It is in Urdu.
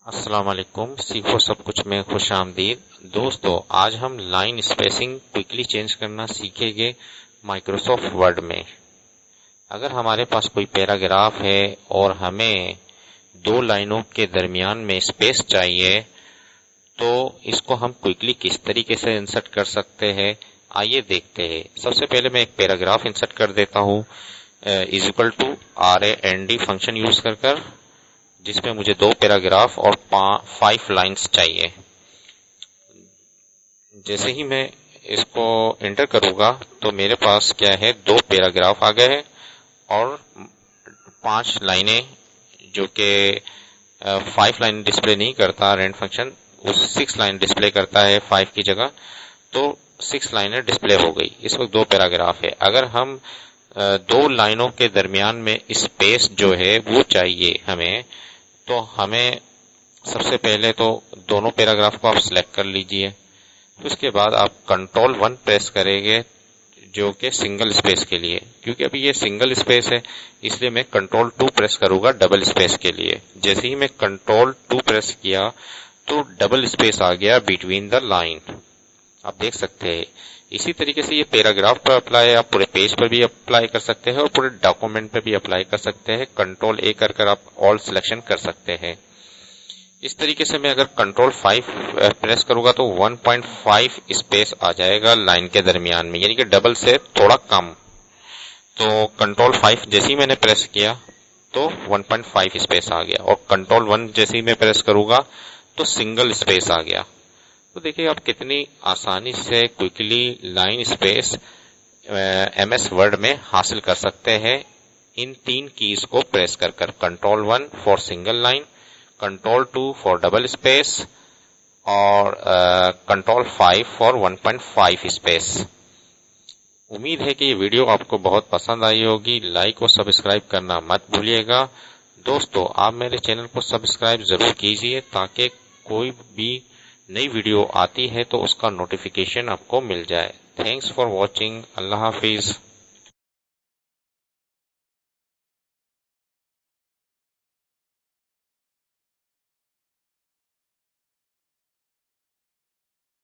السلام علیکم، سیکھو سب کچھ میں خوش آمدید۔ دوستو، آج ہم لائن اسپیسنگ کوئکلی چینج کرنا سیکھیں گے مائکروسافٹ ورڈ میں۔ اگر ہمارے پاس کوئی پیراگراف ہے اور ہمیں دو لائنوں کے درمیان میں اسپیس چاہیے تو اس کو ہم کوئکلی کس طریقے سے انسرٹ کر سکتے ہیں، آئیے دیکھتے ہیں۔ سب سے پہلے میں ایک پیراگراف انسرٹ کر دیتا ہوں =RAND فنکشن یوز کر جس میں مجھے دو پیراگراف اور 5 لائنز چاہیے۔ جیسے ہی میں اس کو انٹر کروں گا تو میرے پاس کیا ہے، دو پیراگراف آ گئے ہیں اور 5 لائنیں، جو کہ 5 لائن ڈسپلے نہیں کرتا رینڈ فنکشن، اس 6 لائن ڈسپلے کرتا ہے 5 کی جگہ، تو 6 لائنیں ڈسپلے ہو گئی۔ اس وقت دو پیراگراف ہے۔ اگر ہم دو لائنوں کے درمیان میں اسپیس جو ہے وہ چاہیے ہمیں، تو ہمیں سب سے پہلے تو دونوں پیراگراف کو آپ سلیکٹ کر لیجئے۔ اس کے بعد آپ کنٹرول 1 پریس کریں گے، جو کہ سنگل اسپیس کے لیے، کیونکہ ابھی یہ سنگل اسپیس ہے اس لیے میں کنٹرول 2 پریس کروں گا ڈبل اسپیس کے لیے۔ جیسے ہی میں کنٹرول 2 پریس کیا تو ڈبل اسپیس آ گیا بٹوین دا لائن، آپ دیکھ سکتے ہیں۔ اسی طریقے سے یہ پیراگراف پر اپلائی، آپ پورے پیج پر بھی اپلائی کر سکتے ہیں اور پورے ڈاکومنٹ پر بھی اپلائی کر سکتے ہیں۔ کنٹرول A کر آپ آل سلیکشن کر سکتے ہیں۔ اس طریقے سے میں اگر کنٹرول 5 پریس کروں گا تو 1.5 اسپیس آ جائے گا لائن کے درمیان میں، یعنی کہ ڈبل سے تھوڑا کم۔ تو کنٹرول 5 جیسے ہی میں نے پریس کیا تو 1.5 اسپیس آ گیا، اور کنٹرول 1 جیسے ہی میں پریس کروں گا تو سنگل اسپیس آ گیا۔ تو دیکھیں آپ کتنی آسانی سے quickly line space MS word میں حاصل کر سکتے ہیں ان 3 کیز کو پریس کر control 1 for single line, control 2 for double space, اور کنٹرول 5 فار 1.5 اسپیس۔ امید ہے کہ یہ ویڈیو آپ کو بہت پسند آئی ہوگی۔ لائک اور سبسکرائب کرنا مت بھولیے گا۔ دوستو، آپ میرے چینل کو سبسکرائب ضرور کیجئے تاکہ کوئی بھی نئی ویڈیو آتی ہے تو اس کا نوٹیفیکیشن آپ کو مل جائے۔ Thanks for watching. اللہ حافظ۔